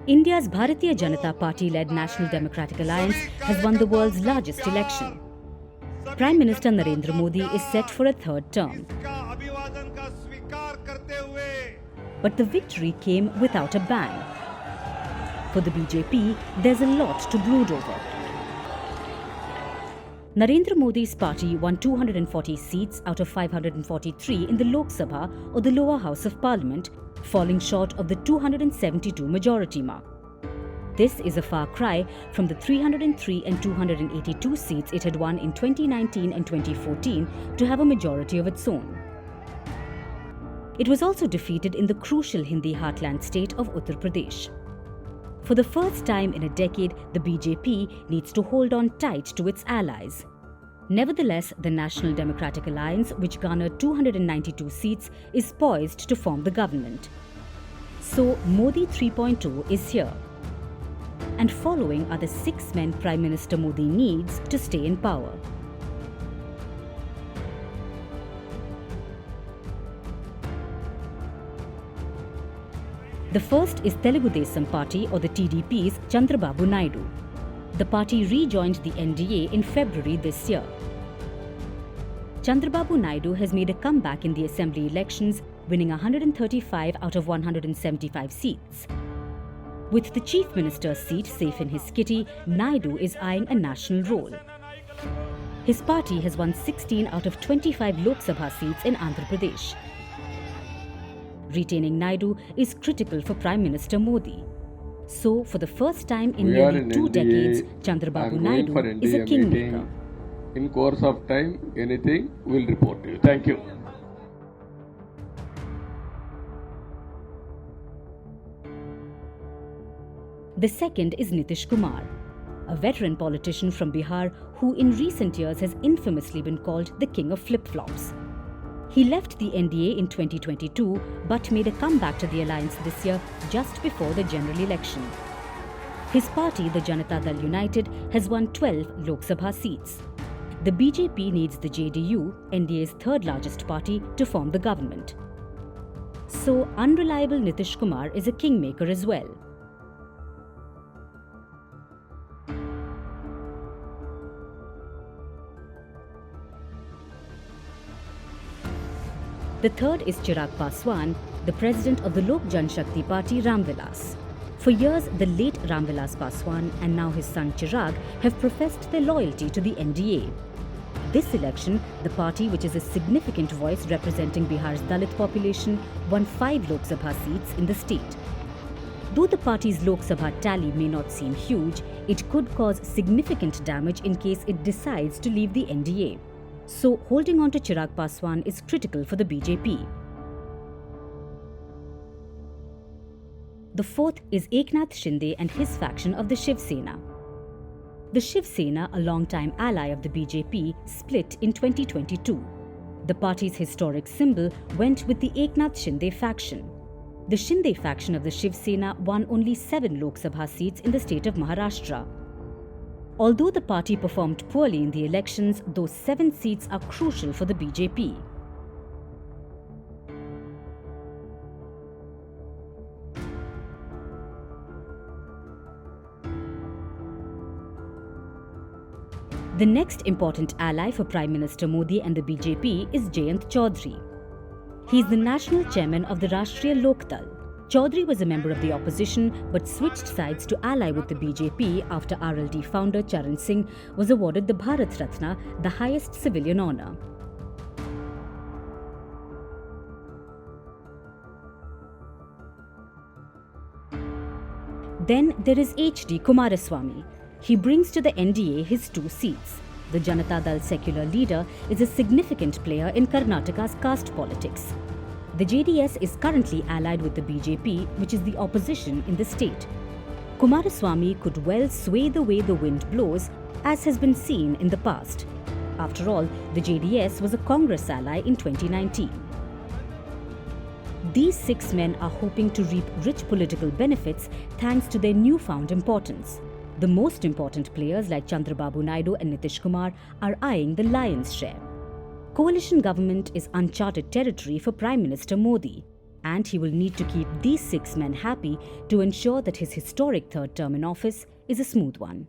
India's Bharatiya Janata Party-led National Democratic Alliance has won the world's largest election. Prime Minister Narendra Modi is set for a third term. But the victory came without a bang. For the BJP, there's a lot to brood over. Narendra Modi's party won 240 seats out of 543 in the Lok Sabha or the lower house of parliament, falling short of the 272 majority mark. This is a far cry from the 303 and 282 seats it had won in 2019 and 2014 to have a majority of its own. It was also defeated in the crucial Hindi heartland state of Uttar Pradesh. For the first time in a decade, the BJP needs to hold on tight to its allies. Nevertheless, the National Democratic Alliance, which garnered 292 seats, is poised to form the government. So, Modi 3.0 is here. And following are the 6 men Prime Minister Modi needs to stay in power. The first is Telugu Desam Party or the TDP's Chandrababu Naidu. The party rejoined the NDA in February this year. Chandrababu Naidu has made a comeback in the assembly elections, winning 135 out of 175 seats. With the Chief Minister's seat safe in his kitty, Naidu is eyeing a national role. His party has won 16 out of 25 Lok Sabha seats in Andhra Pradesh. Retaining Naidu is critical for Prime Minister Modi. So, for the first time in nearly 2 decades, Chandrababu Naidu is a kingmaker. In course of time, anything will report to you. Thank you. The second is Nitish Kumar, a veteran politician from Bihar who in recent years has infamously been called the king of flip-flops. He left the NDA in 2022 but made a comeback to the alliance this year just before the general election. His party, the Janata Dal United, has won 12 Lok Sabha seats. The BJP needs the JDU, NDA's third largest party, to form the government. So, unreliable Nitish Kumar is a kingmaker as well. The third is Chirag Paswan, the president of the Lok Janshakti Party Ram Vilas. For years, the late Ram Vilas Paswan and now his son Chirag have professed their loyalty to the NDA. This election, the party, which is a significant voice representing Bihar's Dalit population, won 5 Lok Sabha seats in the state. Though the party's Lok Sabha tally may not seem huge, it could cause significant damage in case it decides to leave the NDA. So, holding on to Chirag Paswan is critical for the BJP. The fourth is Eknath Shinde and his faction of the Shiv Sena. The Shiv Sena, a long-time ally of the BJP, split in 2022. The party's historic symbol went with the Eknath Shinde faction. The Shinde faction of the Shiv Sena won only 7 Lok Sabha seats in the state of Maharashtra. Although the party performed poorly in the elections, those 7 seats are crucial for the BJP. The next important ally for Prime Minister Modi and the BJP is Jayant Chaudhary. He is the national chairman of the Rashtriya Lok Dal. Chaudhary was a member of the opposition but switched sides to ally with the BJP after RLD founder Charan Singh was awarded the Bharat Ratna, the highest civilian honour. Then there is H.D. Kumaraswamy. He brings to the NDA his 2 seats. The Janata Dal secular leader is a significant player in Karnataka's caste politics. The JDS is currently allied with the BJP, which is the opposition in the state. Kumaraswamy could well sway the way the wind blows, as has been seen in the past. After all, the JDS was a Congress ally in 2019. These 6 men are hoping to reap rich political benefits thanks to their newfound importance. The most important players like Chandrababu Naidu and Nitish Kumar are eyeing the lion's share. Coalition government is uncharted territory for Prime Minister Modi. And he will need to keep these 6 men happy to ensure that his historic third term in office is a smooth one.